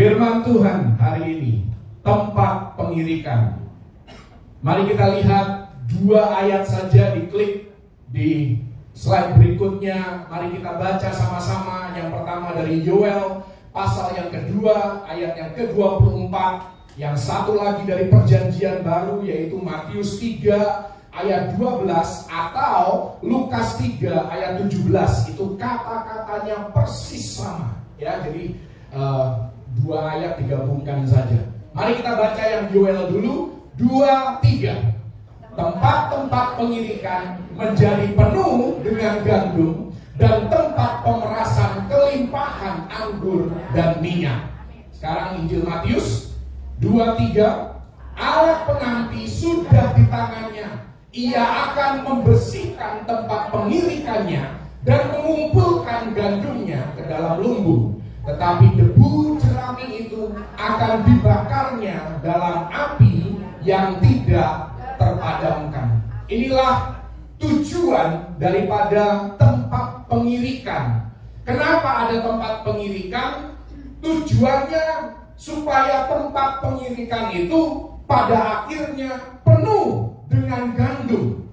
Firman Tuhan hari ini, tempat pengirikan. Mari kita lihat 2 ayat saja, diklik di slide berikutnya. Mari kita baca sama-sama. Yang pertama dari Yoel pasal yang kedua ayat yang ke-24. Yang satu lagi dari Perjanjian Baru yaitu Matius 3 ayat 12 atau Lukas 3 ayat 17. Itu kata-katanya persis sama ya. Jadi 2 ayat digabungkan saja. Mari kita baca yang Yoel dulu. 2-3. Tempat-tempat pengirikan menjadi penuh dengan gandum, dan tempat pemerasan kelimpahan anggur dan minyak. Sekarang Injil Matius 2-3. Alat penampi sudah di tangannya. Ia akan membersihkan tempat pengirikannya dan mengumpulkan gandumnya ke dalam lumbung. Tetapi debu jerami itu akan dibakarnya dalam api yang tidak terpadamkan. Inilah tujuan daripada tempat pengirikan. Kenapa ada tempat pengirikan? Tujuannya supaya tempat pengirikan itu pada akhirnya penuh dengan gandum.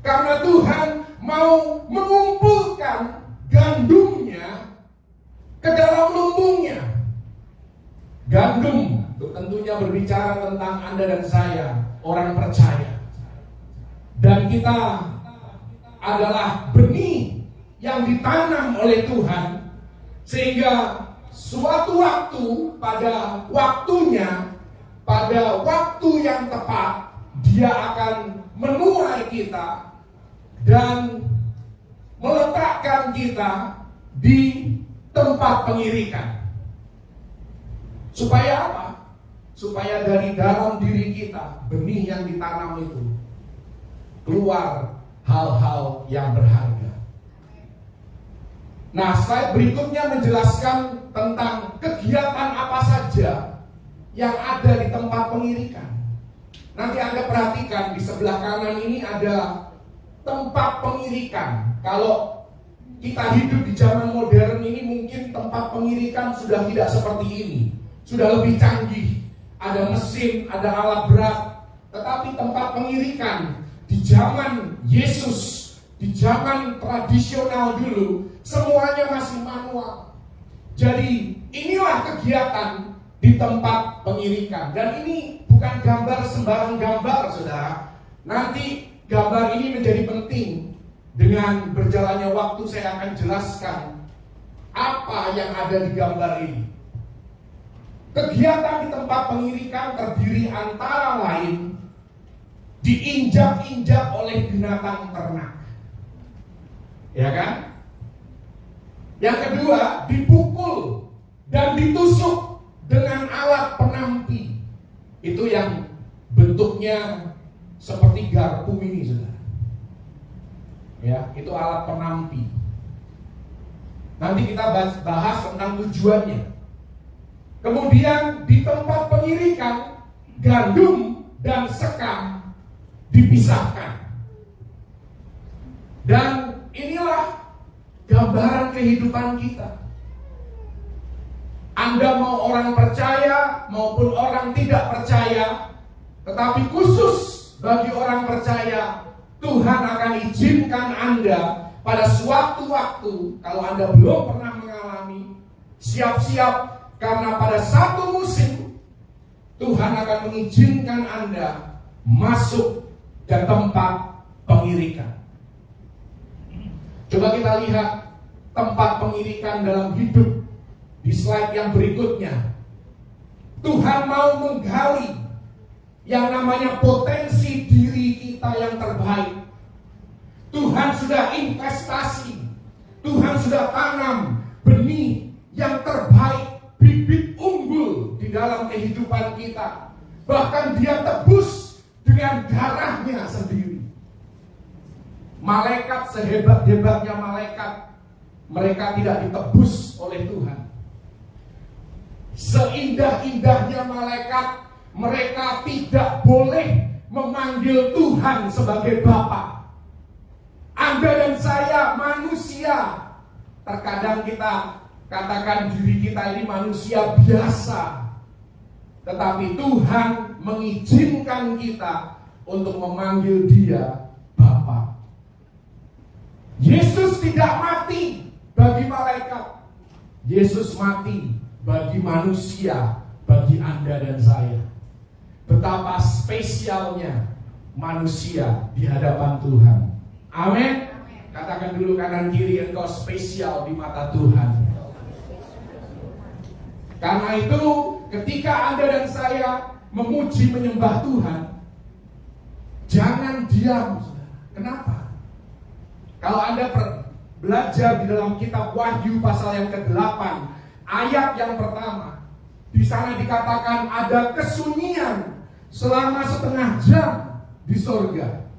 Karena Tuhan mau mengumpulkan gandumnya ke dalam lumbungnya. Gandum tentunya berbicara tentang Anda dan saya, orang percaya. Dan kita adalah benih yang ditanam oleh Tuhan, sehingga suatu waktu, pada waktunya, pada waktu yang tepat, Dia akan menuai kita dan meletakkan kita di tempat pengirikan. Supaya apa? Supaya dari dalam diri kita, benih yang ditanam itu, keluar hal-hal yang berharga. Nah, slide berikutnya menjelaskan tentang kegiatan apa saja yang ada di tempat pengirikan. Nanti Anda perhatikan di sebelah kanan ini ada tempat pengirikan. Kalau kita hidup di zaman modern ini, mungkin tempat pengirikan sudah tidak seperti ini. Sudah lebih canggih. Ada mesin, ada alat berat. Tetapi tempat pengirikan di zaman Yesus, di zaman tradisional dulu, semuanya masih manual. Jadi inilah kegiatan di tempat pengirikan. Dan ini bukan gambar sembarang gambar, saudara. Nanti gambar ini menjadi penting. Dengan berjalannya waktu saya akan jelaskan apa yang ada di gambar ini. Kegiatan di tempat pengirikan terdiri antara lain diinjak-injak oleh binatang ternak. Ya kan? Yang kedua, dipukul dan ditusuk dengan alat penampi. Itu yang bentuknya seperti garpu ini, saudara. Ya, itu alat penampi. Nanti kita bahas tentang tujuannya. Kemudian di tempat pengirikan, gandum dan sekam dipisahkan. Dan inilah gambaran kehidupan kita. Anda mau orang percaya maupun orang tidak percaya, tetapi khusus bagi orang percaya, Tuhan akan izinkan Anda pada suatu waktu, kalau Anda belum pernah mengalami, siap-siap. Karena pada satu musim Tuhan akan mengizinkan Anda masuk ke tempat pengirikan. Coba kita lihat tempat pengirikan dalam hidup di slide yang berikutnya. Tuhan mau menggali yang namanya potensi diri kita yang terbaik. Tuhan sudah investasi, Tuhan sudah tanam benih yang terbaik, bibit unggul di dalam kehidupan kita. Bahkan Dia tebus dengan darahnya sendiri. Malaikat sehebat-hebatnya malaikat, mereka tidak ditebus oleh Tuhan. Seindah-indahnya malaikat, mereka tidak boleh memanggil Tuhan sebagai Bapa. Anda dan saya manusia, terkadang kita Katakan diri kita ini manusia biasa, tetapi Tuhan mengizinkan kita untuk memanggil Dia Bapa. Yesus tidak mati bagi malaikat. Yesus mati bagi manusia, bagi Anda dan saya. Betapa spesialnya manusia di hadapan Tuhan. Amin. Katakan dulu kanan kiri, engkau spesial di mata Tuhan. Karena itu ketika Anda dan saya memuji menyembah Tuhan, jangan diam. Kenapa? Kalau Anda belajar di dalam kitab Wahyu pasal yang ke-8, ayat yang pertama, di sana dikatakan ada kesunyian selama setengah jam di sorga.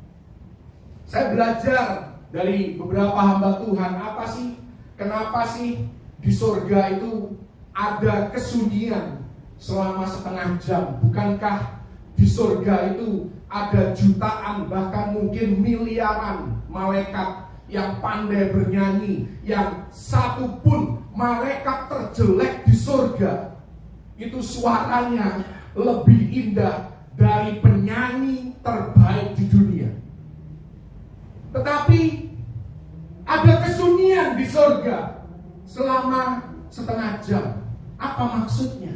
Saya belajar dari beberapa hamba Tuhan, kenapa sih di sorga itu ada kesunyian selama setengah jam? Bukankah di surga itu ada jutaan, bahkan mungkin miliaran malaikat yang pandai bernyanyi, yang satu pun malaikat terjelek di surga itu suaranya lebih indah dari penyanyi terbaik di dunia. Tetapi ada kesunyian di surga selama setengah jam. Apa maksudnya?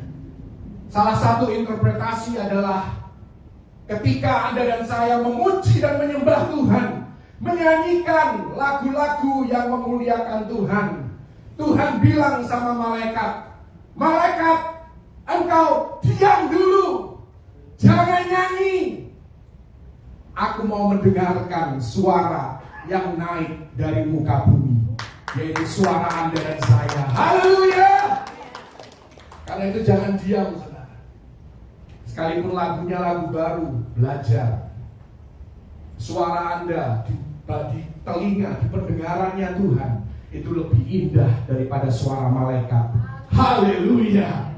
Salah satu interpretasi adalah ketika Anda dan saya memuji dan menyembah Tuhan, menyanyikan lagu-lagu yang memuliakan Tuhan, Tuhan bilang sama malaikat, "Malaikat, engkau diam dulu, jangan nyanyi. Aku mau mendengarkan suara yang naik dari muka bumi, yaitu suara Anda dan saya." Haleluya! Karena itu jangan diam, saudara. Sekalipun lagunya lagu baru, belajar. Suara Anda di telinga, di pendengarannya Tuhan, itu lebih indah daripada suara malaikat. Haleluya!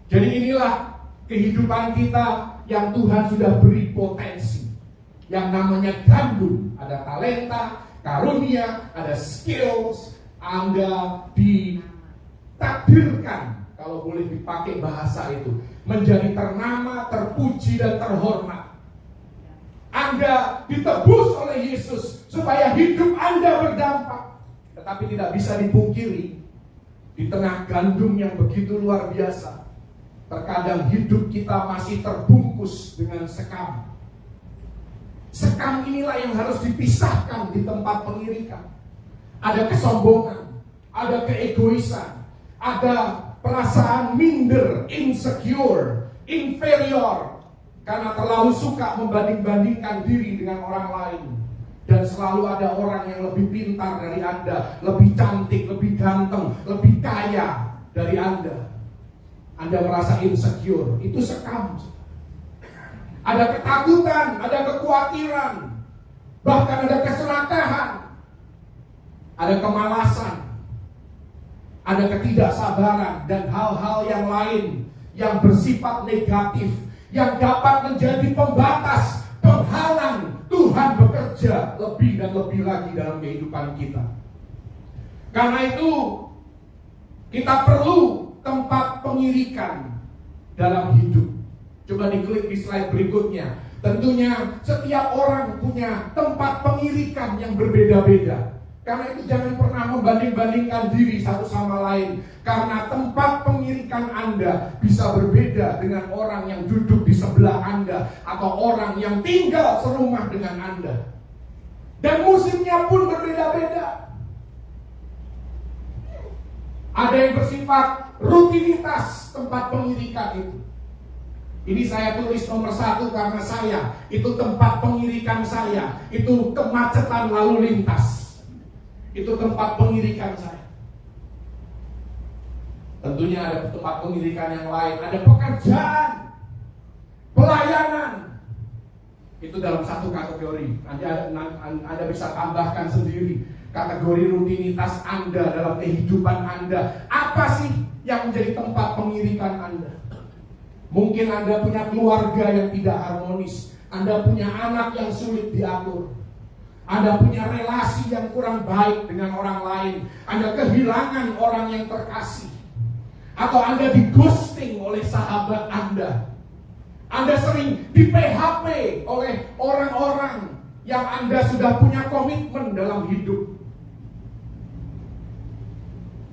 Jadi inilah kehidupan kita yang Tuhan sudah beri potensi. Yang namanya gandum. Ada talenta, karunia, ada skills. Anda ditakdirkan, kalau boleh dipakai bahasa itu, menjadi ternama, terpuji, dan terhormat. Anda ditebus oleh Yesus supaya hidup Anda berdampak. Tetapi tidak bisa dipungkiri, di tengah gandum yang begitu luar biasa, terkadang hidup kita masih terbungkus dengan sekam. Sekam inilah yang harus dipisahkan di tempat pengirikan. Ada kesombongan, ada keegoisan, ada perasaan minder, insecure, inferior, karena terlalu suka membanding-bandingkan diri dengan orang lain. Dan selalu ada orang yang lebih pintar dari Anda, lebih cantik, lebih ganteng, lebih kaya dari Anda. Anda merasa insecure, itu sekam. Ada ketakutan, ada kekhawatiran, bahkan ada keserakahan, ada kemalasan, ada ketidaksabaran, dan hal-hal yang lain yang bersifat negatif, yang dapat menjadi pembatas, penghalang Tuhan bekerja lebih dan lebih lagi dalam kehidupan kita. Karena itu kita perlu tempat pengirikan dalam hidup. Coba diklik di slide berikutnya. Tentunya setiap orang punya tempat pengirikan yang berbeda-beda. Karena itu jangan pernah membanding-bandingkan diri satu sama lain. Karena tempat pengirikan Anda bisa berbeda dengan orang yang duduk di sebelah Anda, atau orang yang tinggal serumah dengan Anda. Dan musimnya pun berbeda-beda. Ada yang bersifat rutinitas tempat pengirikan itu. Ini saya tulis nomor 1 karena itu tempat pengirikan saya, itu kemacetan lalu lintas. Itu tempat pengirikan saya. Tentunya ada tempat pengirikan yang lain, ada pekerjaan, pelayanan. Itu dalam satu kategori. Anda bisa tambahkan sendiri kategori rutinitas Anda dalam kehidupan Anda. Apa sih yang menjadi tempat pengirikan Anda? Mungkin Anda punya keluarga yang tidak harmonis, Anda punya anak yang sulit diatur, Anda punya relasi yang kurang baik dengan orang lain, Anda kehilangan orang yang terkasih, atau Anda di ghosting oleh sahabat Anda sering di PHP oleh orang-orang yang Anda sudah punya komitmen dalam hidup,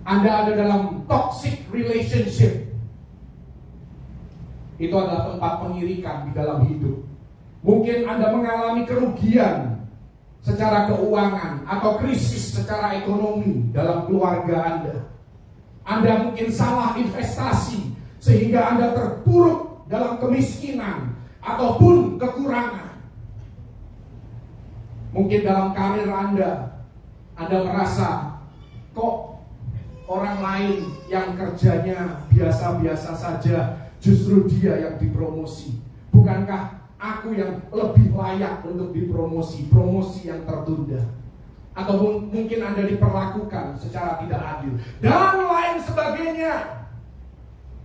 Anda ada dalam toxic relationship, itu adalah tempat pengirikan di dalam hidup. Mungkin Anda mengalami kerugian secara keuangan atau krisis secara ekonomi dalam keluarga Anda. Anda mungkin salah investasi sehingga Anda terpuruk dalam kemiskinan ataupun kekurangan. Mungkin dalam karir Anda merasa kok orang lain yang kerjanya biasa-biasa saja justru dia yang dipromosi. Bukankah aku yang lebih layak untuk dipromosi, promosi yang tertunda? Atau mungkin Anda diperlakukan secara tidak adil, dan lain sebagainya.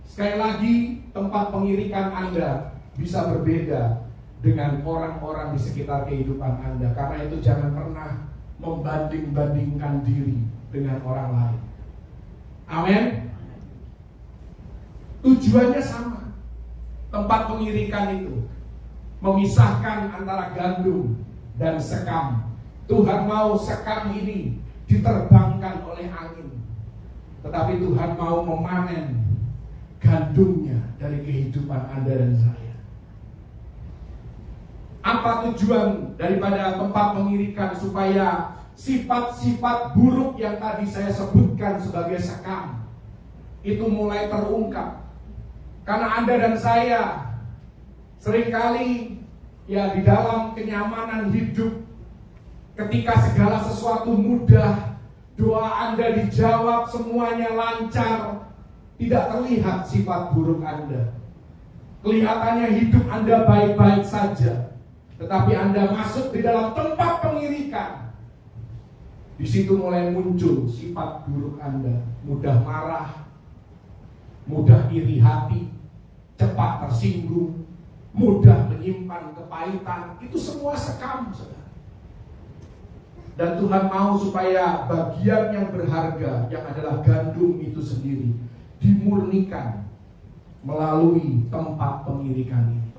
Sekali lagi, tempat pengirikan Anda bisa berbeda dengan orang-orang di sekitar kehidupan Anda. Karena itu jangan pernah membanding-bandingkan diri dengan orang lain. Amin. Tujuannya sama. Tempat pengirikan itu memisahkan antara gandum dan sekam. Tuhan mau sekam ini diterbangkan oleh angin, tetapi Tuhan mau memanen gandumnya dari kehidupan Anda dan saya. Apa tujuan daripada tempat pengirikan? Supaya sifat-sifat buruk yang tadi saya sebutkan sebagai sekam itu mulai terungkap. Karena Anda dan saya seringkali ya di dalam kenyamanan hidup, ketika segala sesuatu mudah, doa Anda dijawab, semuanya lancar, tidak terlihat sifat buruk Anda. Kelihatannya hidup Anda baik-baik saja, tetapi Anda masuk di dalam tempat pengirikan, di situ mulai muncul sifat buruk Anda. Mudah marah, mudah iri hati, cepat tersinggung, mudah menyimpan kepahitan. Itu semua sekam, saudara. Dan Tuhan mau supaya bagian yang berharga, yang adalah gandum itu sendiri, dimurnikan melalui tempat pengirikan ini.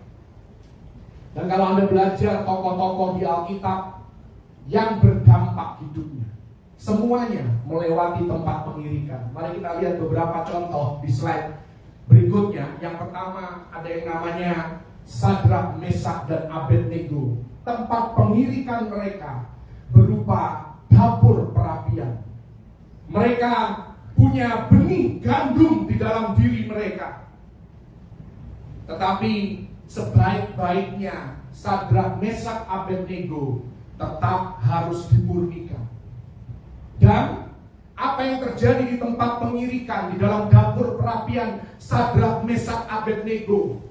Dan kalau Anda belajar tokoh-tokoh di Alkitab yang berdampak hidupnya, semuanya melewati tempat pengirikan. Mari kita lihat beberapa contoh di slide berikutnya. Yang pertama ada yang namanya Sadrak, Mesak, dan Abednego. Tempat pengirikan mereka berupa dapur perapian. Mereka punya benih gandum di dalam diri mereka, tetapi sebaik-baiknya Sadrak, Mesak, Abednego tetap harus dimurnikan. Dan apa yang terjadi di tempat pengirikan, di dalam dapur perapian Sadrak, Mesak, Abednego,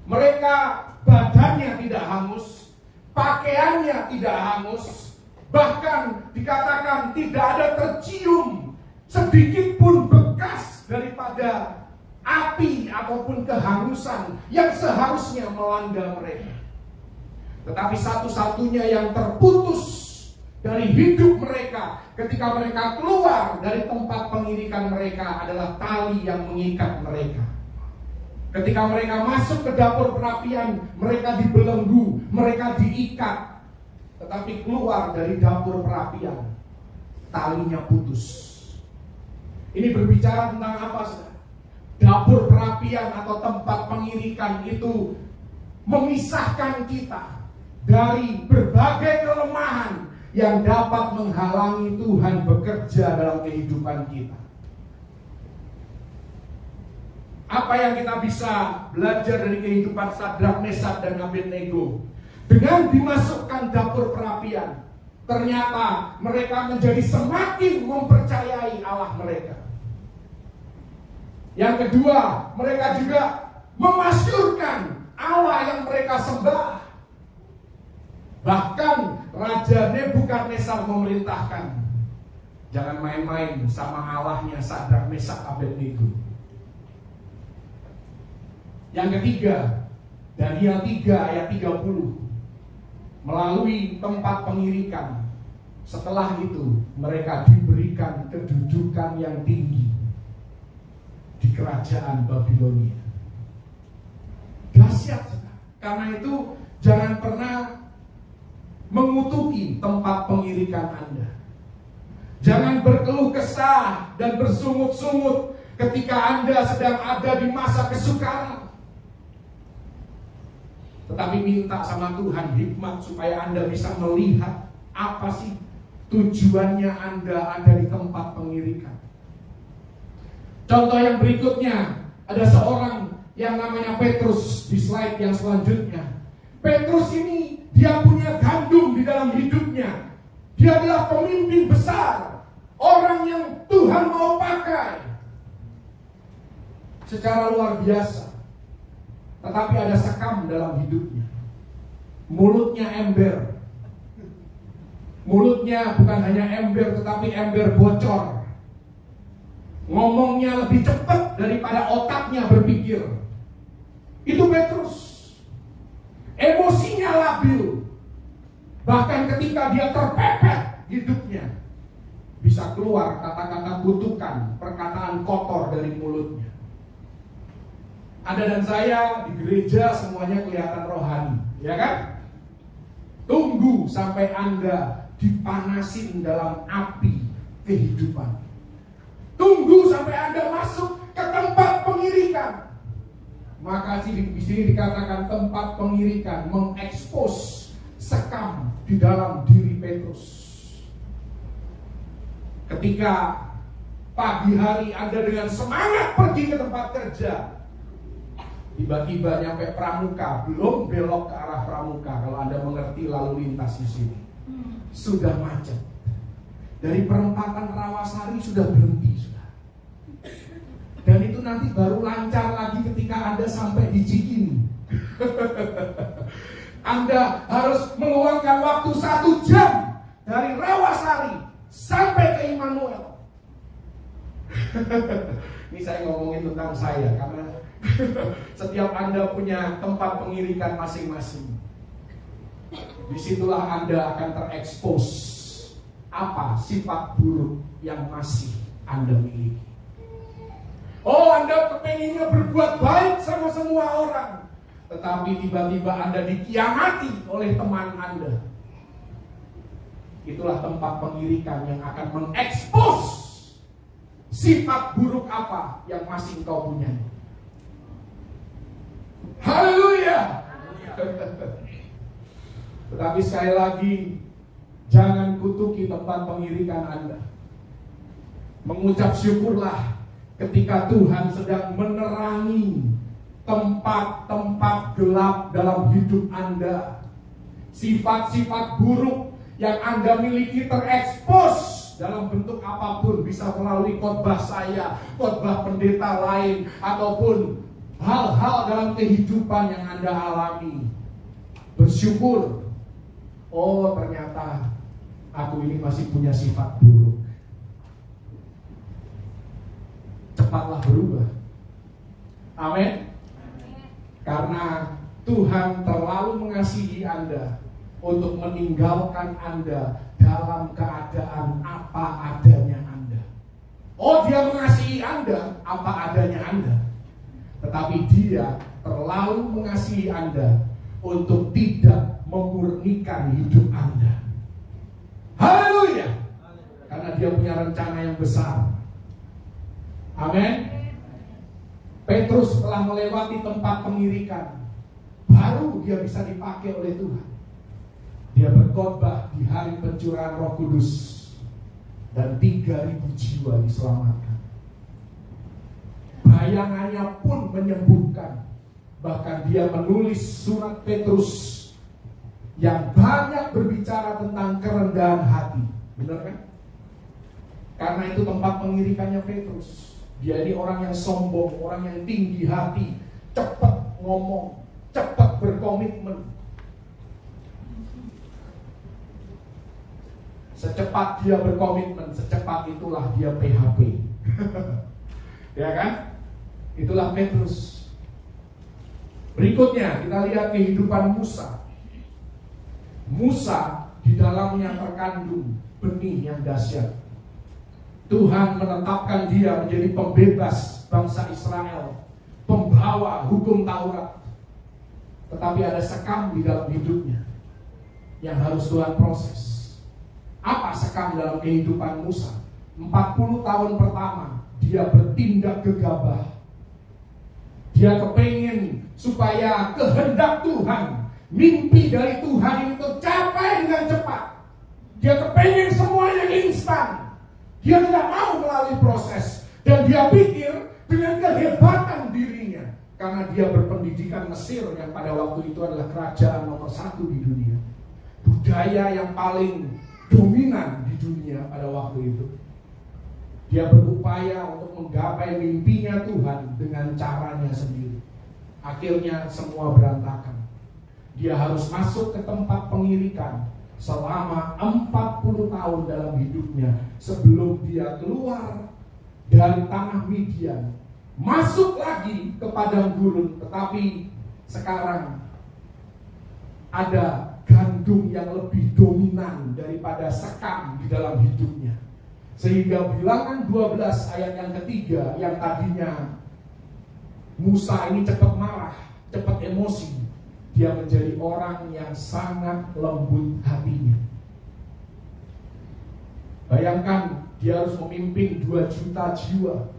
mereka badannya tidak hangus, pakaiannya tidak hangus, bahkan dikatakan tidak ada tercium sedikit pun bekas daripada api ataupun kehangusan yang seharusnya melanda mereka. Tetapi satu-satunya yang terputus dari hidup mereka ketika mereka keluar dari tempat pengirikan mereka adalah tali yang mengikat mereka. Ketika mereka masuk ke dapur perapian, mereka dibelenggu, mereka diikat. Tetapi keluar dari dapur perapian, talinya putus. Ini berbicara tentang apa, saudara? Dapur perapian atau tempat pengirikan itu memisahkan kita dari berbagai kelemahan yang dapat menghalangi Tuhan bekerja dalam kehidupan kita. Apa yang kita bisa belajar dari kehidupan Sadrak, Mesak, dan Abednego? Dengan dimasukkan dapur perapian, ternyata mereka menjadi semakin mempercayai Allah mereka. Yang kedua, mereka juga memasyurkan Allah yang mereka sembah. Bahkan Raja Nebukadnezar memerintahkan, jangan main-main sama Allahnya Sadrak, Mesak, Abednego. Yang ketiga, Daniel 3 ayat 30. melalui tempat pengirikan. Setelah itu mereka diberikan kedudukan yang tinggi di kerajaan Babilonia. Dahsyat sekali. Karena itu jangan pernah mengutuki tempat pengirikan Anda. Jangan berkeluh kesah dan bersungut-sungut ketika Anda sedang ada di masa kesukaran. Tetapi minta sama Tuhan hikmat supaya Anda bisa melihat apa sih tujuannya Anda ada di tempat pengirikan. Contoh yang berikutnya, ada seorang yang namanya Petrus di slide yang selanjutnya. Petrus ini dia punya gandum di dalam hidupnya. Dia adalah pemimpin besar, orang yang Tuhan mau pakai secara luar biasa. Tetapi ada sekam dalam hidupnya. Mulutnya ember. Mulutnya bukan hanya ember, tetapi ember bocor. Ngomongnya lebih cepat daripada otaknya berpikir. Itu Petrus. Emosinya labil. Bahkan ketika dia terpepet hidupnya, bisa keluar kata-kata kutukan, perkataan kotor dari mulutnya. Anda dan saya di gereja semuanya kelihatan rohani, ya kan? Tunggu sampai Anda dipanasin dalam api kehidupan. Tunggu sampai Anda masuk ke tempat pengirikan. Maka di sini dikatakan tempat pengirikan mengekspos sekam di dalam diri Petrus. Ketika pagi hari Anda dengan semangat pergi ke tempat kerja, tiba-tiba nyampe Pramuka, belum belok ke arah Pramuka. Kalau Anda mengerti lalu lintas di sini, sudah macet. Dari perempatan Rawasari sudah berhenti sudah. Dan itu nanti baru lancar lagi ketika Anda sampai di Cikini. Anda harus meluangkan waktu 1 jam dari Rawasari sampai ke Immanuel. Ini saya ngomongin tentang saya karena setiap Anda punya tempat pengirikan masing-masing. Disitulah Anda akan terekspos apa sifat buruk yang masih Anda miliki. Oh, Anda kepenginnya berbuat baik sama semua orang, tetapi tiba-tiba Anda dikiamati oleh teman Anda. Itulah tempat pengirikan yang akan mengekspos sifat buruk apa yang masih engkau punya. Haleluya. Tetapi sekali lagi, jangan kutuki tempat pengirikan Anda. Mengucap syukurlah ketika Tuhan sedang menerangi tempat-tempat gelap dalam hidup Anda. Sifat-sifat buruk yang Anda miliki terekspos dalam bentuk apapun, bisa melalui khotbah saya, khotbah pendeta lain, ataupun hal-hal dalam kehidupan yang Anda alami. Bersyukur, oh ternyata aku ini masih punya sifat buruk. Cepatlah berubah. Amin. Karena Tuhan terlalu mengasihi Anda untuk meninggalkan Anda dalam keadaan apa adanya Anda. Oh, Dia mengasihi Anda apa adanya Anda. Tetapi Dia terlalu mengasihi Anda untuk tidak memurnikan hidup Anda. Haleluya. Karena Dia punya rencana yang besar. Amin. Petrus telah melewati tempat pengirikan, baru dia bisa dipakai oleh Tuhan. Dia berkhotbah di hari pencurahan Roh Kudus dan 3.000 jiwa diselamatkan. Bayangannya pun menyembuhkan. Bahkan dia menulis surat Petrus yang banyak berbicara tentang kerendahan hati. Benar kan? Karena itu tempat pengirikannya Petrus. Dia ini orang yang sombong, orang yang tinggi hati, cepat ngomong, cepat berkomitmen. Secepat dia berkomitmen, secepat itulah dia PHP. Ya kan? Itulah Petrus. Berikutnya kita lihat kehidupan Musa. Musa di dalamnya terkandung benih yang dahsyat. Tuhan menetapkan dia menjadi pembebas bangsa Israel, pembawa hukum Taurat. Tetapi ada sekam di dalam hidupnya yang harus Tuhan proses. Apa sekam dalam kehidupan Musa? 40 tahun pertama dia bertindak gegabah. Dia kepingin supaya kehendak Tuhan, mimpi dari Tuhan itu tercapai dengan cepat. Dia kepingin semuanya instan. Dia tidak mau melalui proses. Dan dia pikir dengan kehebatan dirinya, karena dia berpendidikan Mesir yang pada waktu itu adalah kerajaan nomor 1 di dunia, budaya yang paling dominan di dunia pada waktu itu. Dia berupaya untuk menggapai mimpinya Tuhan dengan caranya sendiri. Akhirnya semua berantakan. Dia harus masuk ke tempat pengirikan selama 40 tahun dalam hidupnya sebelum dia keluar dari tanah Midian, masuk lagi ke padang gurun. Tetapi sekarang ada gandum yang lebih dominan daripada sekam di dalam hidupnya. Sehingga bilangan 12 ayat yang ketiga, yang tadinya Musa ini cepat marah, cepat emosi, dia menjadi orang yang sangat lembut hatinya. Bayangkan, dia harus memimpin 2 juta jiwa.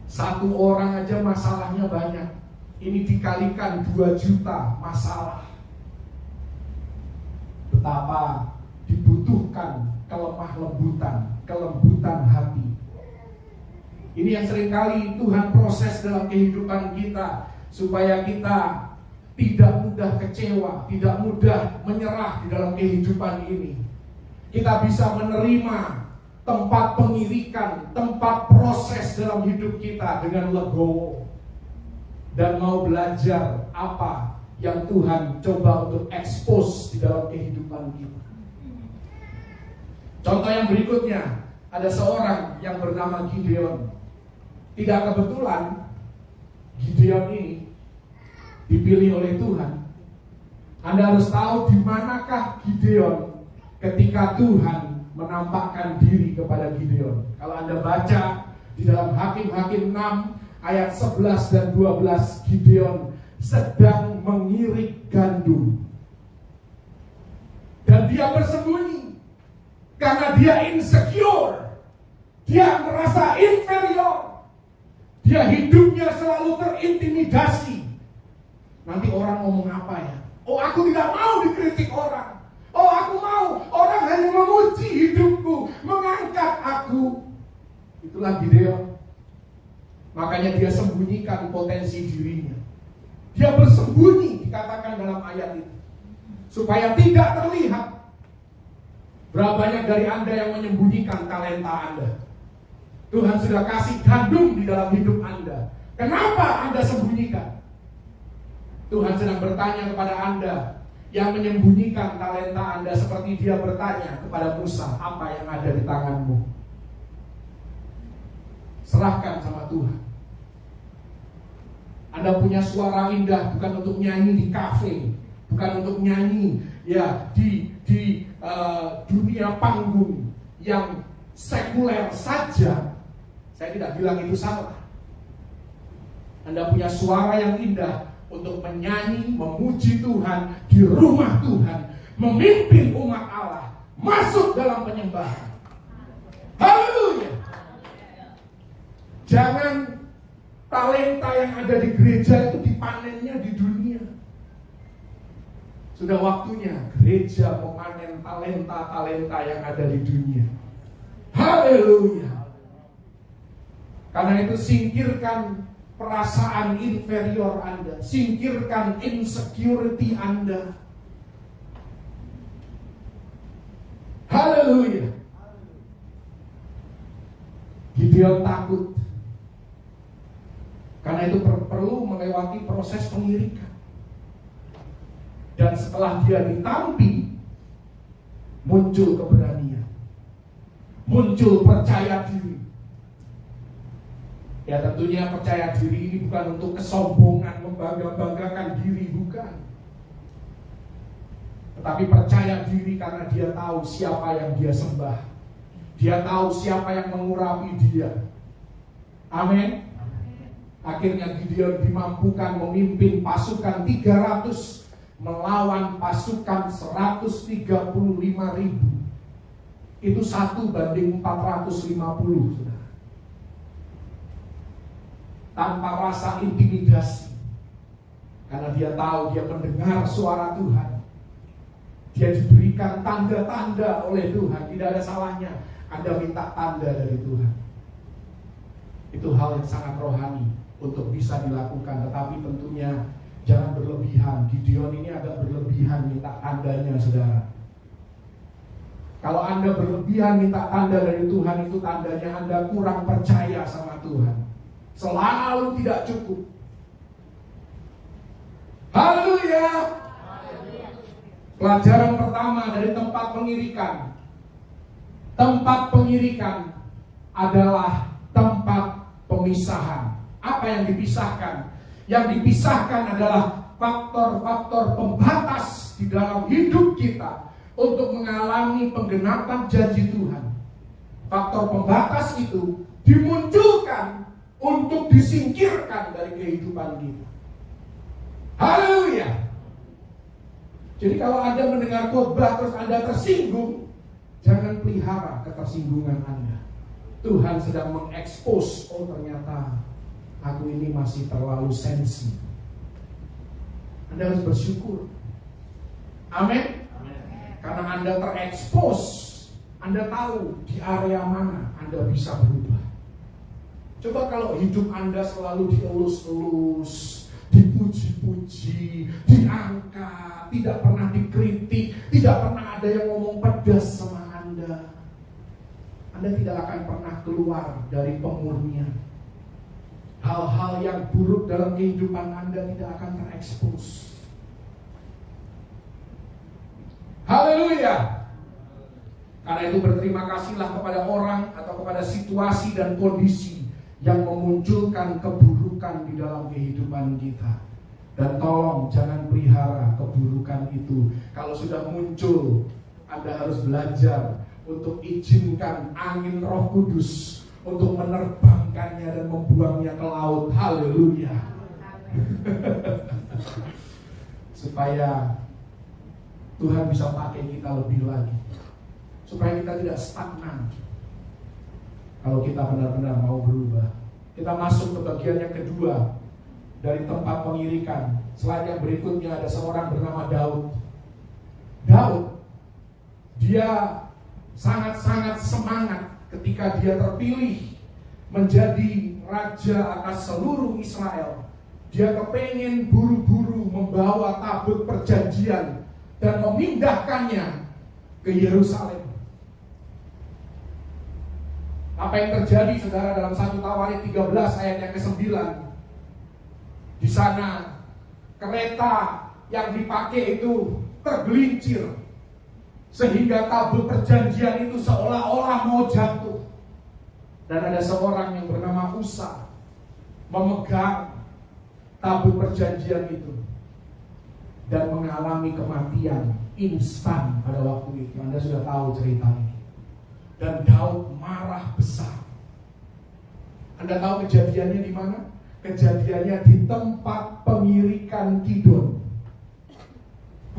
Satu orang aja masalahnya banyak. Ini dikalikan 2 juta masalah. Betapa dibutuhkan kelembutan hati. Ini yang seringkali Tuhan proses dalam kehidupan kita, supaya kita tidak mudah kecewa, tidak mudah menyerah di dalam kehidupan ini. Kita bisa menerima tempat pengirikan, tempat proses dalam hidup kita dengan legowo, dan mau belajar apa yang Tuhan coba untuk expose di dalam kehidupan kita. Contoh yang berikutnya, ada seorang yang bernama Gideon. Tidak kebetulan Gideon ini dipilih oleh Tuhan. Anda harus tahu di manakah Gideon ketika Tuhan menampakkan diri kepada Gideon. Kalau Anda baca di dalam Hakim-Hakim 6 ayat 11 dan 12, Gideon sedang mengirik gandum. Dan dia bersembunyi karena dia insecure. Dia merasa inferior. Dia hidupnya selalu terintimidasi. Nanti orang ngomong apa ya? Oh, aku tidak mau dikritik orang. Oh, aku mau orang hanya memuji hidupku, mengangkat aku. Itulah Gideon. Makanya dia sembunyikan potensi dirinya. Dia bersembunyi, dikatakan dalam ayat itu, supaya tidak terlihat. Berapa banyak dari Anda yang menyembunyikan talenta Anda? Tuhan sudah kasih gandum di dalam hidup Anda. Kenapa Anda sembunyikan? Tuhan sedang bertanya kepada Anda yang menyembunyikan talenta Anda, seperti dia bertanya kepada Musa, apa yang ada di tanganmu? Serahkan sama Tuhan. Anda punya suara indah bukan untuk nyanyi di kafe, bukan untuk nyanyi ya di dunia panggung yang sekuler saja. Saya tidak bilang itu salah. Anda punya suara yang indah untuk menyanyi, memuji Tuhan di rumah Tuhan, memimpin umat Allah masuk dalam penyembahan. Haleluya. Jangan talenta yang ada di gereja itu dipanennya di dunia. Sudah waktunya gereja memanen talenta-talenta yang ada di dunia. Haleluya. Karena itu singkirkan perasaan inferior Anda, singkirkan insecurity Anda. Haleluya. Gideon takut. Karena itu perlu melewati proses pengirikan. Dan setelah dia ditampi, muncul keberanian, muncul percaya diri. Ya tentunya percaya diri ini bukan untuk kesombongan, membangga-banggakan diri, bukan. tetapi percaya diri karena dia tahu siapa yang dia sembah. Dia tahu siapa yang mengurapi dia. Amin. Akhirnya Gideon dimampukan memimpin pasukan 300 melawan pasukan 135.000. Itu 1 banding 450, saudara. Tanpa rasa intimidasi. Karena dia tahu dia mendengar suara Tuhan. Dia diberikan tanda-tanda oleh Tuhan. Tidak ada salahnya Anda minta tanda dari Tuhan. Itu hal yang sangat rohani untuk bisa dilakukan. Tetapi tentunya jangan berlebihan. Gideon ini agak berlebihan minta tandanya, saudara. Kalau Anda berlebihan minta tanda dari Tuhan, itu tandanya Anda kurang percaya sama Tuhan. Selalu tidak cukup. Haleluya. Pelajaran pertama dari tempat pengirikan. Tempat pengirikan adalah tempat pemisahan. Apa yang dipisahkan? Yang dipisahkan adalah faktor-faktor pembatas di dalam hidup kita untuk mengalami penggenapan janji Tuhan. Faktor pembatas itu dimunculkan untuk disingkirkan dari kehidupan kita. Haleluya. Jadi kalau Anda mendengar khotbah terus Anda tersinggung, jangan pelihara ketersinggungan Anda. Tuhan sedang mengekspos, oh ternyata aku ini masih terlalu sensi. Anda harus bersyukur. Amin. Karena Anda terekspos, Anda tahu di area mana Anda bisa berubah. Coba kalau hidup Anda selalu dielus-elus, dipuji-puji, diangkat, tidak pernah dikritik, tidak pernah ada yang ngomong pedas sama Anda. Anda tidak akan pernah keluar dari pemurnian. Hal-hal yang buruk dalam kehidupan Anda tidak akan terekspos. Haleluya. Karena itu berterima kasihlah kepada orang atau kepada situasi dan kondisi yang memunculkan keburukan di dalam kehidupan kita. Dan tolong jangan pelihara keburukan itu. Kalau sudah muncul, Anda harus belajar untuk izinkan angin Roh Kudus untuk menerbangkannya dan membuangnya ke laut. Haleluya. Supaya Tuhan bisa pakai kita lebih lagi, supaya kita tidak stagnan. Kalau kita benar-benar mau berubah. Kita masuk ke bagian yang kedua dari tempat pengirikan. Slide yang berikutnya ada seorang bernama Daud. Daud, dia sangat-sangat semangat ketika dia terpilih menjadi raja atas seluruh Israel. Dia kepengen buru-buru membawa tabut perjanjian dan memindahkannya ke Yerusalem. Apa yang terjadi, saudara, dalam 1 Tawarik 13 ayat yang ke-9? Di sana kereta yang dipakai itu tergelincir sehingga tabut perjanjian itu seolah-olah mau jatuh. Dan ada seorang yang bernama Usa memegang tabut perjanjian itu dan mengalami kematian instan pada waktu itu. Anda sudah tahu cerita ini. Dan Daud marah besar. Anda tahu kejadiannya di mana? Kejadiannya di tempat pengirikan Kidon.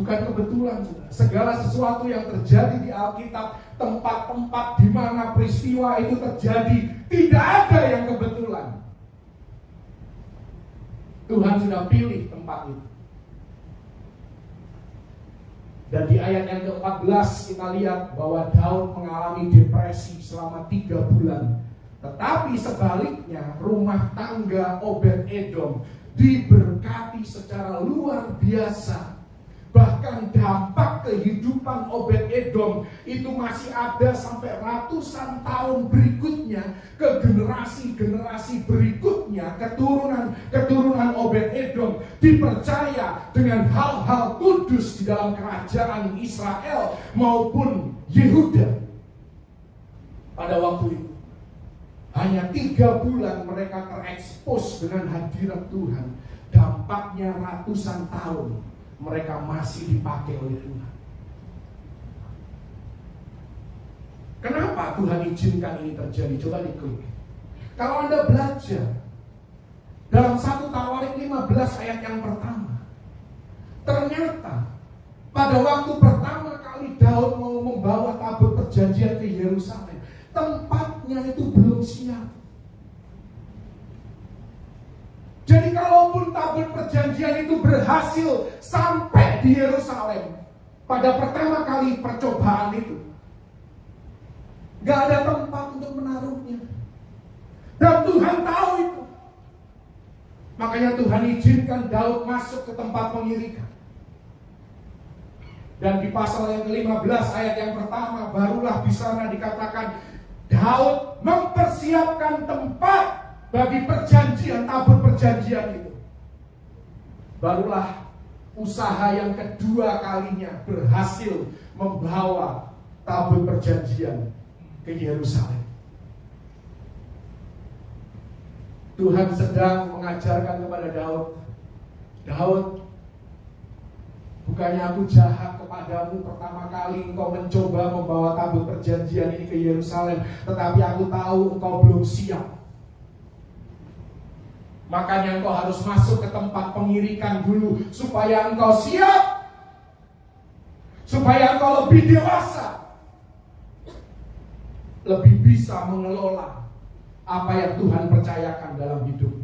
Bukan kebetulan, saudara. Segala sesuatu yang terjadi di Alkitab, tempat-tempat di mana peristiwa itu terjadi, tidak ada yang kebetulan. Tuhan sudah pilih tempat itu. Dan di ayat yang ke-14 kita lihat bahwa Daud mengalami depresi selama 3 bulan. Tetapi sebaliknya rumah tangga Obed-Edom diberkati secara luar biasa. Bahkan dampak kehidupan Obed-Edom itu masih ada sampai ratusan tahun berikutnya, ke generasi-generasi berikutnya, keturunan Obed-Edom dipercaya dengan hal-hal kudus di dalam kerajaan Israel maupun Yehuda. Pada waktu itu hanya 3 bulan mereka terekspos dengan hadirat Tuhan. Dampaknya ratusan tahun mereka masih dipakai oleh Tuhan. Kenapa Tuhan izinkan ini terjadi? Coba diklik. Kalau Anda belajar dalam 1 Tawarik 15 ayat yang pertama, ternyata pada waktu pertama kali Daud mau membawa tabut perjanjian ke Yerusalem, tempatnya itu belum siap. Jadi kalaupun tabut perjanjian itu berhasil sampai di Yerusalem pada pertama kali percobaan itu, gak ada tempat untuk menaruhnya. Dan Tuhan tahu itu. Makanya Tuhan izinkan Daud masuk ke tempat pengirikan. Dan di pasal yang ke-15 ayat yang pertama, barulah di sana dikatakan Daud mempersiapkan tempat bagi perjanjian, tabut perjanjian itu. Barulah usaha yang kedua kalinya berhasil membawa tabut perjanjian ke Yerusalem. Tuhan sedang mengajarkan kepada Daud, Daud, bukannya aku jahat kepadamu pertama kali engkau mencoba membawa tabut perjanjian ini ke Yerusalem, tetapi aku tahu engkau belum siap. Makanya engkau harus masuk ke tempat pengirikan dulu, supaya engkau siap, supaya engkau lebih dewasa, lebih bisa mengelola apa yang Tuhan percayakan dalam hidup.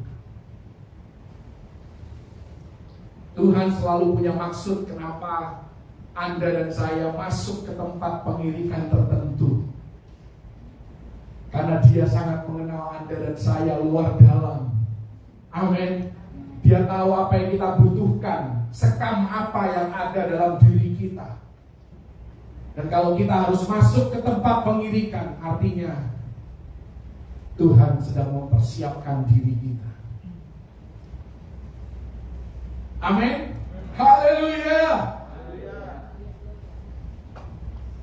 Tuhan selalu punya maksud kenapa Anda dan saya masuk ke tempat pengirikan tertentu. Karena Dia sangat mengenal Anda dan saya luar dalam. Amin. Dia tahu apa yang kita butuhkan, sekam apa yang ada dalam diri kita. Dan kalau kita harus masuk ke tempat pengirikan, artinya Tuhan sedang mempersiapkan diri kita. Amin. Haleluya.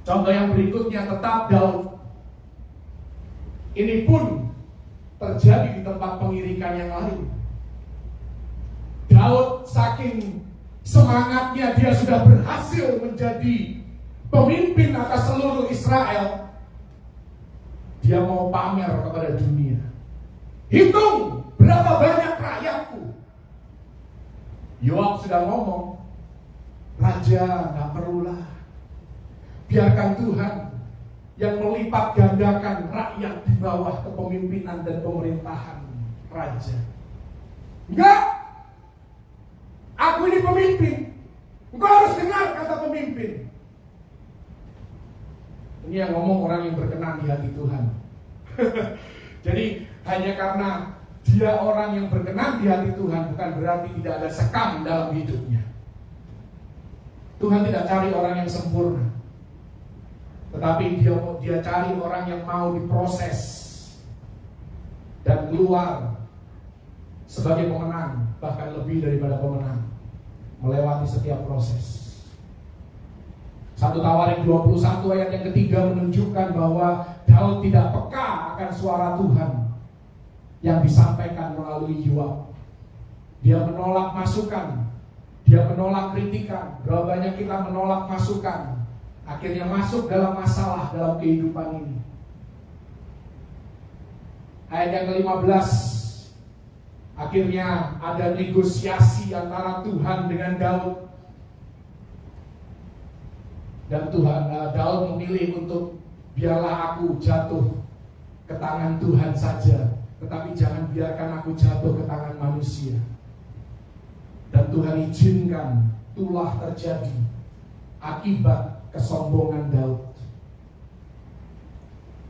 Contoh yang berikutnya tetap Daud. Ini pun terjadi di tempat pengirikan yang lain. Daud saking semangatnya, dia sudah berhasil menjadi pemimpin atas seluruh Israel. Dia mau pamer kepada dunia. Hitung berapa banyak rakyatku. Yoab sudah ngomong, raja gak perlulah, biarkan Tuhan yang melipat gandakan rakyat di bawah kepemimpinan dan pemerintahan raja. Enggak, aku ini pemimpin, engkau harus dengar kata pemimpin. Ini yang ngomong orang yang berkenan di hati Tuhan. Jadi hanya karena dia orang yang berkenan di hati Tuhan, bukan berarti tidak ada sekam dalam hidupnya. Tuhan tidak cari orang yang sempurna, tetapi dia cari orang yang mau diproses dan keluar sebagai pemenang, bahkan lebih daripada pemenang, melewati setiap proses. 1 Tawarik 21 ayat yang ketiga menunjukkan bahwa Daud tidak peka akan suara Tuhan yang disampaikan melalui Yoab. Dia menolak masukan, dia menolak kritikan. Berapa banyak kita menolak masukan, akhirnya masuk dalam masalah dalam kehidupan ini. Ayat yang ke-15, akhirnya ada negosiasi antara Tuhan dengan Daud. Dan Daud memilih untuk biarlah aku jatuh ke tangan Tuhan saja, tetapi jangan biarkan aku jatuh ke tangan manusia. Dan Tuhan izinkan itulah terjadi akibat kesombongan Daud.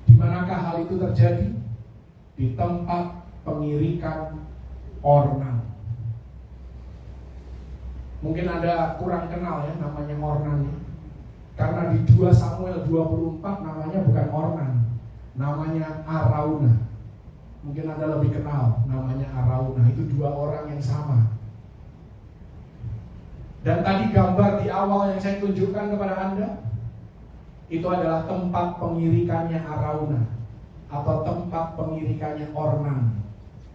Di manakah hal itu terjadi? Di tempat pengirikan Ornan. Mungkin Anda kurang kenal ya namanya Ornan ya. Karena di 2 Samuel 24 namanya bukan Ornan, namanya Arauna. Mungkin Anda lebih kenal namanya Arauna. Itu 2 orang yang sama. Dan tadi gambar di awal yang saya tunjukkan kepada Anda, itu adalah tempat pengirikannya Arauna, atau tempat pengirikannya Ornan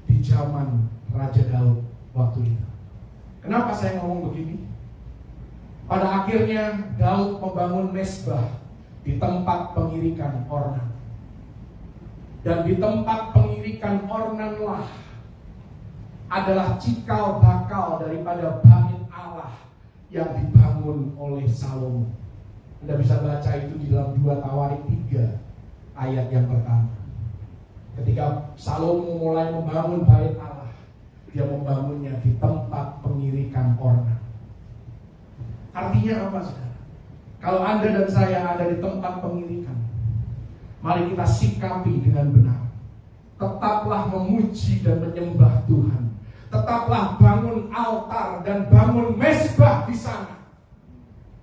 di zaman Raja Daud waktu itu. Kenapa saya ngomong begini? Pada akhirnya Daud membangun mezbah di tempat pengirikan Ornan. Dan di tempat pengirikan ornanlah adalah cikal bakal daripada bait Allah yang dibangun oleh Salomo. Anda bisa baca itu di dalam 2 Tawarik 3 ayat yang pertama. Ketika Salomo mulai membangun bait Allah, dia membangunnya di tempat pengirikan ornan. Artinya apa, saudara? Kalau Anda dan saya ada di tempat pengirikan, mari kita sikapi dengan benar. Tetaplah memuji dan menyembah Tuhan. Tetaplah bangun altar dan bangun mezbah di sana.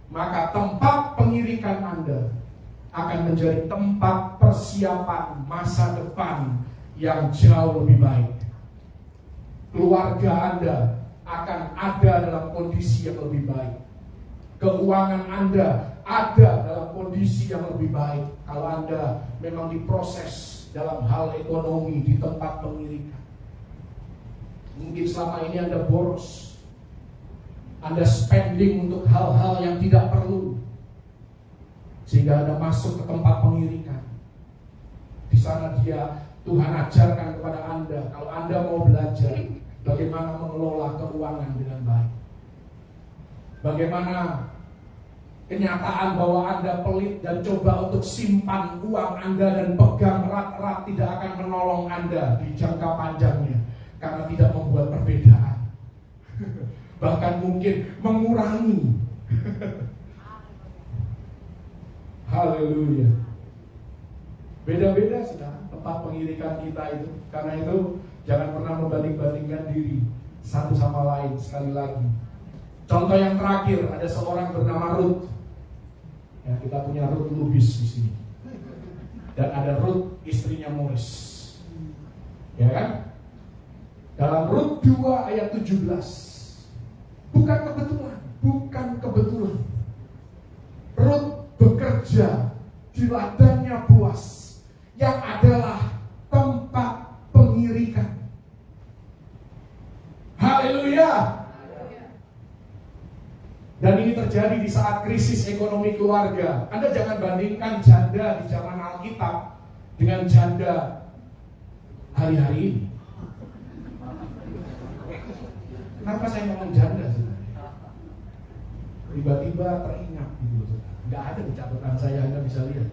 Maka tempat pengirikan Anda akan menjadi tempat persiapan masa depan yang jauh lebih baik. Keluarga Anda akan ada dalam kondisi yang lebih baik. Keuangan Anda ada dalam kondisi yang lebih baik. Kalau Anda memang diproses dalam hal ekonomi di tempat pengirikan. Mungkin selama ini Anda boros, Anda spending untuk hal-hal yang tidak perlu, sehingga Anda masuk ke tempat pengirikan. Di sana Tuhan ajarkan kepada Anda, kalau Anda mau belajar bagaimana mengelola keuangan dengan baik, bagaimana kenyataan bahwa Anda pelit dan coba untuk simpan uang Anda dan pegang erat-erat tidak akan menolong Anda di jangka panjangnya, karena tidak membuat perbedaan. Bahkan mungkin mengurangi. Haleluya. Beda-beda sudah tempat pengirikan kita itu. Karena itu jangan pernah membanding-bandingkan diri satu sama lain. Sekali lagi, contoh yang terakhir, ada seorang bernama Ruth. Ya, kita punya Ruth Lubis di sini. Dan ada Ruth istrinya Morris. Ya kan? Dalam Rut 2 ayat 17. Bukan kebetulan. Rut bekerja di ladangnya Boas, yang adalah tempat pengirikan. Haleluya. Dan ini terjadi di saat krisis ekonomi keluarga. Anda jangan bandingkan janda di zaman Alkitab dengan janda hari-hari ini. Kenapa saya ngomong janda sih? Tiba-tiba teringat gitu. Nggak ada di catatan saya, Anda bisa lihat.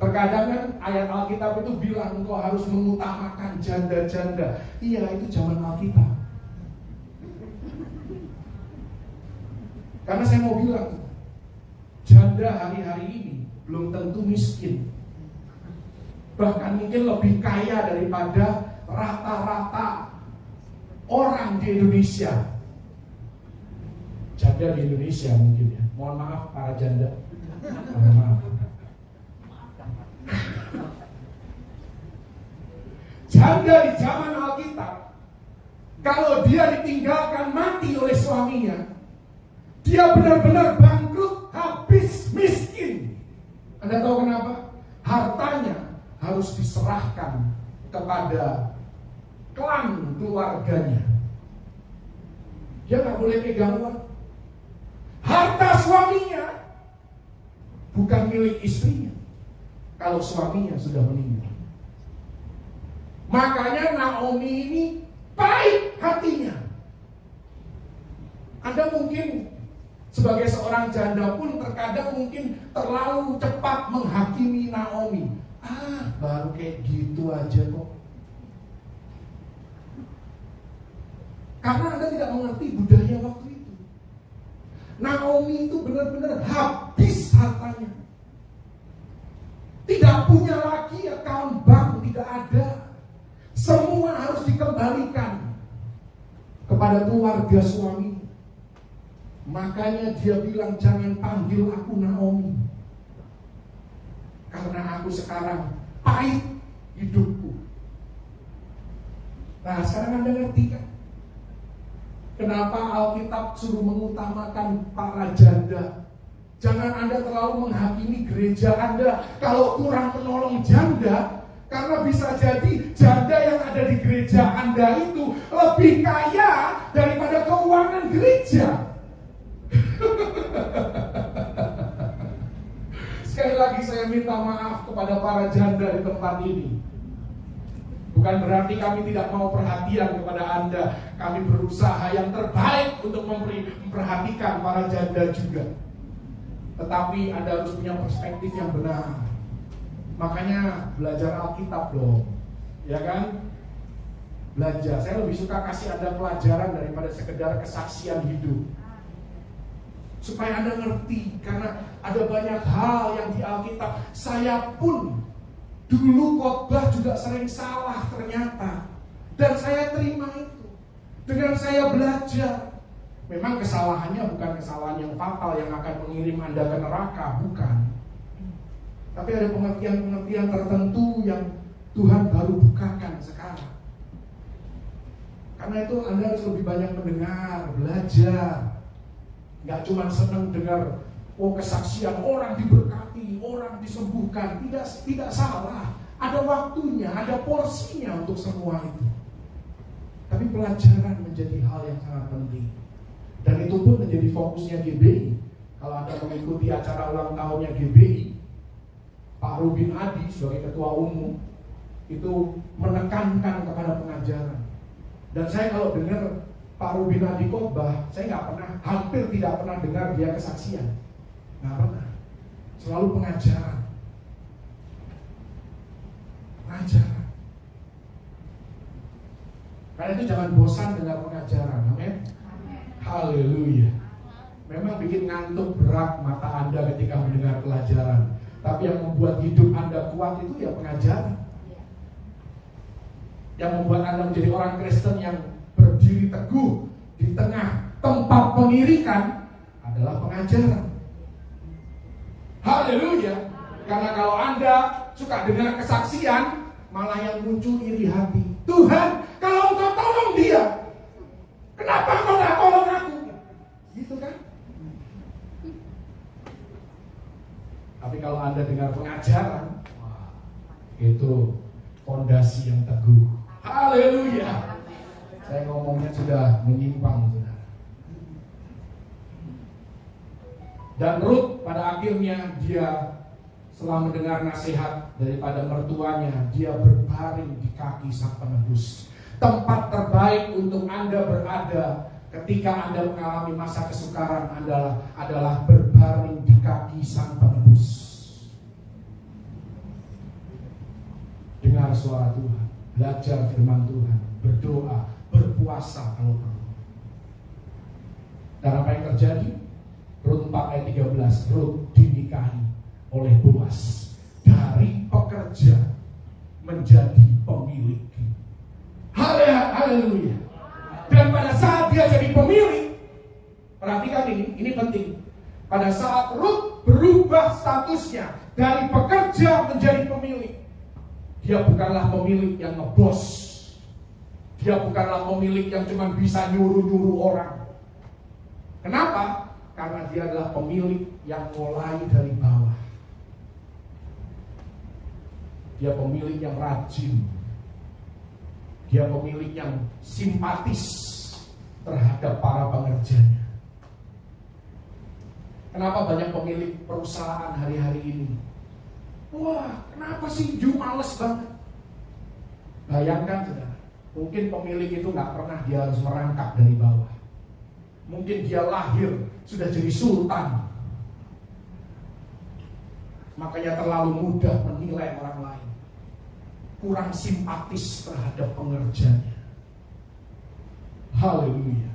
Terkadang kan ayat Alkitab itu bilang engkau harus mengutamakan janda-janda. Iya, itu zaman Alkitab. Karena saya mau bilang, janda hari-hari ini belum tentu miskin. Bahkan mungkin lebih kaya daripada rata-rata orang di Indonesia. Janda di Indonesia mungkin ya. Mohon maaf para janda. Mohon maaf. Janda di zaman Alkitab, kalau dia ditinggalkan mati oleh suaminya, dia benar-benar bangkrut, habis, miskin. Anda tahu kenapa? Hartanya harus diserahkan kepada klan keluarganya. Dia nggak boleh pegang uang. Harta suaminya bukan milik istrinya kalau suaminya sudah meninggal. Makanya Naomi ini baik hatinya. Anda mungkin sebagai seorang janda pun terkadang mungkin terlalu cepat menghakimi Naomi. Baru kayak gitu aja kok. Karena Anda tidak mengerti budaya waktu itu. Naomi itu benar-benar habis hartanya. Tidak punya lagi account bank, tidak ada. Semua harus dikembalikan kepada keluarga suami. Makanya dia bilang, jangan panggil aku Naomi, karena aku sekarang pahit hidupku. Nah, sekarang Anda ngerti kan? Kenapa Alkitab suruh mengutamakan para janda? Jangan Anda terlalu menghakimi gereja Anda kalau kurang penolong janda. Karena bisa jadi janda yang ada di gereja Anda itu lebih kaya daripada keuangan gereja. Sekali saya minta maaf kepada para janda di tempat ini. Bukan berarti kami tidak mau perhatian kepada Anda. Kami berusaha yang terbaik untuk memperhatikan para janda juga. Tetapi Anda harus punya perspektif yang benar. Makanya belajar Alkitab dong, ya kan? Belajar. Saya lebih suka kasih Anda pelajaran daripada sekedar kesaksian hidup. Supaya Anda ngerti, karena ada banyak hal yang di Alkitab. Saya pun dulu khotbah juga sering salah ternyata. Dan saya terima itu. Dengan saya belajar. Memang kesalahannya bukan kesalahan yang fatal yang akan mengirim Anda ke neraka, bukan. Tapi ada pengertian-pengertian tertentu yang Tuhan baru bukakan sekarang. Karena itu Anda harus lebih banyak mendengar, belajar. Gak cuma senang dengar, oh kesaksian orang diberkati, orang disembuhkan. Tidak salah. Ada waktunya, ada porsinya untuk semua itu. Tapi pelajaran menjadi hal yang sangat penting. Dan itu pun menjadi fokusnya GBI. Kalau Anda mengikuti acara ulang tahunnya GBI, Pak Rubin Adi sebagai ketua umum itu menekankan kepada pengajaran. Dan saya kalau dengar Pak Rubin Adi khotbah, saya hampir tidak pernah dengar dia kesaksian. Nggak pernah. Selalu pengajaran. Pengajaran. Karena itu jangan bosan dengar pengajaran. Amin. Haleluya. Memang bikin ngantuk berat mata Anda ketika mendengar pelajaran. Tapi yang membuat hidup Anda kuat itu ya pengajaran. Yang membuat Anda menjadi orang Kristen yang berdiri teguh di tengah tempat pengirikan adalah pengajaran. Haleluya. Karena kalau Anda suka dengar kesaksian, malah yang muncul iri hati. Tuhan, kalau Engkau tolong dia, kenapa Engkau gak tolong aku? Gitu kan? Tapi kalau Anda dengar pengajaran, itu fondasi yang teguh. Haleluya. Saya ngomongnya sudah menyimpang, saudara. Dan Rut pada akhirnya dia setelah mendengar nasihat daripada mertuanya, dia berbaring di kaki sang penebus. Tempat terbaik untuk Anda berada ketika Anda mengalami masa kesukaran adalah berbaring di kaki sang penebus. Dengar suara Tuhan, belajar firman Tuhan, berdoa, berpuasa kalau perlu. Dan apa yang terjadi? Rut 4 ayat 13, Rut dinikahi oleh Boas, dari pekerja menjadi pemilik. Haleluya. Dan pada saat dia jadi pemilik, perhatikan ini penting. Pada saat Rut berubah statusnya dari pekerja menjadi pemilik, dia bukanlah pemilik yang ngebos. Dia bukanlah pemilik yang cuma bisa nyuruh-nyuruh orang. Kenapa? Karena dia adalah pemilik yang mulai dari bawah. Dia pemilik yang rajin. Dia pemilik yang simpatis terhadap para pengerjanya. Kenapa banyak pemilik perusahaan hari-hari ini? Wah, kenapa sih you males banget? Bayangkan saudara, mungkin pemilik itu gak pernah dia harus merangkak dari bawah. Mungkin dia lahir sudah jadi sultan, makanya terlalu mudah menilai orang lain, kurang simpatis terhadap pengerjanya. Haleluya.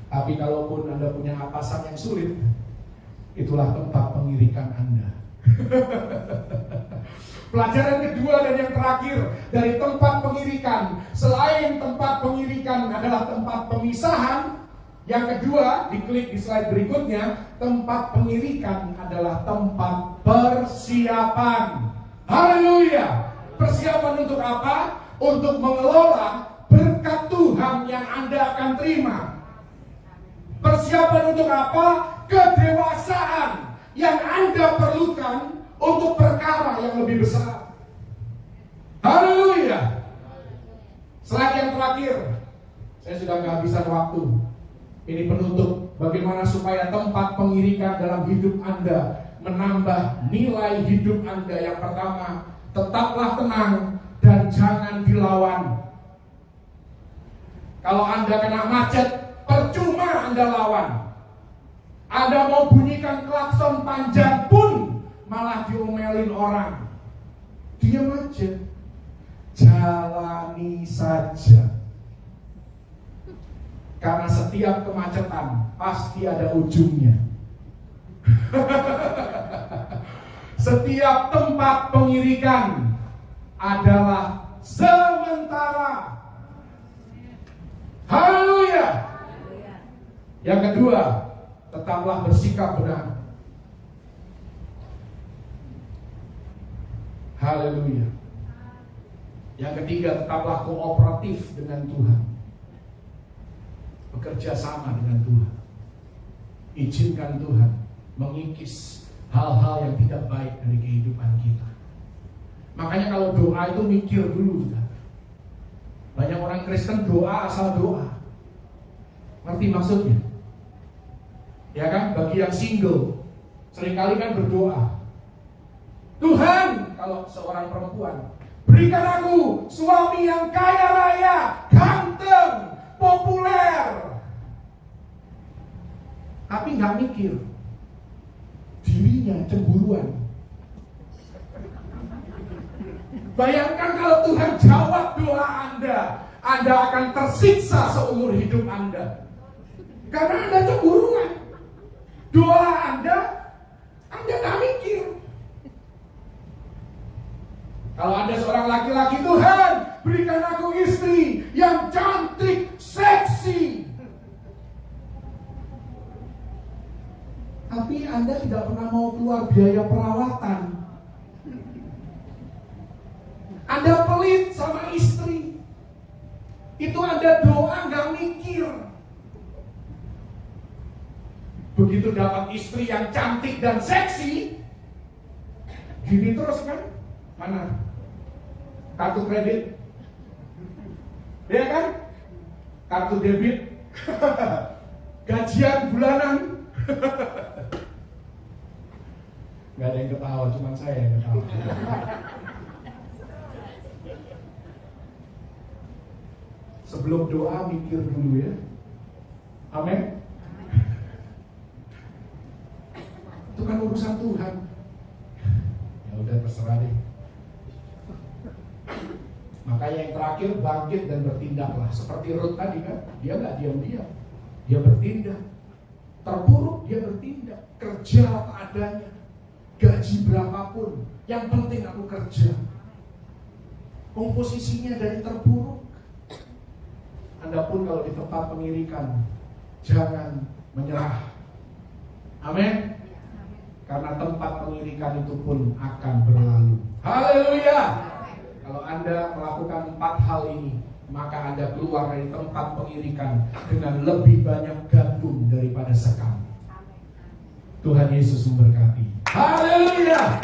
Tapi kalaupun Anda punya atasan yang sulit, itulah tempat pengirikan Anda. Pelajaran kedua dan yang terakhir dari tempat pengirikan, selain tempat pengirikan adalah tempat pemisahan, yang kedua, diklik di slide berikutnya, tempat pengirikan adalah tempat persiapan. Haleluya. Persiapan untuk apa? Untuk mengelola berkat Tuhan yang Anda akan terima. Persiapan untuk apa? Kedewasaan yang Anda perlukan untuk perkara yang lebih besar. Haleluya. Slide yang terakhir. Saya sudah kehabisan waktu. Ini penutup bagaimana supaya tempat pengirikan dalam hidup Anda menambah nilai hidup Anda. Yang pertama, tetaplah tenang dan jangan dilawan. Kalau Anda kena macet, percuma Anda lawan. Anda mau bunyikan klakson panjang pun malah diomelin orang. Diam aja, jalani saja. Karena setiap kemacetan pasti ada ujungnya. Setiap tempat pengirikan adalah sementara. Haleluya. Yang kedua, tetaplah bersikap benar. Haleluya. Yang ketiga, tetaplah kooperatif dengan Tuhan. Bekerja sama dengan Tuhan. Izinkan Tuhan mengikis hal-hal yang tidak baik dari kehidupan kita. Makanya kalau doa itu mikir dulu. Banyak orang Kristen doa asal doa. Ngerti maksudnya? Ya kan? Bagi yang single, seringkali kan berdoa, Tuhan, kalau seorang perempuan, berikan aku suami yang kaya raya, ganteng, populer. Tapi nggak mikir dirinya cemburuan. Bayangkan kalau Tuhan jawab doa Anda akan tersiksa seumur hidup Anda. Karena Anda cemburuan. Doa Anda nggak mikir. Kalau Anda seorang laki-laki, Tuhan, berikan aku istri yang cantik, seksi. Tapi Anda tidak pernah mau keluar biaya perawatan. Anda pelit sama istri. Itu Anda doa nggak mikir. Begitu dapat istri yang cantik dan seksi, gini terus kan? Mana? Kartu kredit, ya kan? Kartu debit, gajian bulanan. Gak ada yang ketawa, cuma saya yang ketawa. Sebelum doa mikir dulu ya. Amin. Itu kan urusan Tuhan. Ya udah terserah deh. Makanya yang terakhir, bangkit dan bertindaklah. Seperti Ruth tadi kan, dia nggak diam-diam, dia bertindak. Terpuruk dia bertindak, kerja apa adanya, gaji berapapun, yang penting aku kerja. Komposisinya dari terpuruk. Anda pun kalau di tempat pengirikan, jangan menyerah. Amin. Karena tempat pengirikan itu pun akan berlalu. Haleluya. Kalau Anda melakukan 4 hal ini, maka Anda keluar dari tempat pengirikan dengan lebih banyak gandum daripada sekam. Tuhan Yesus memberkati. Haleluya.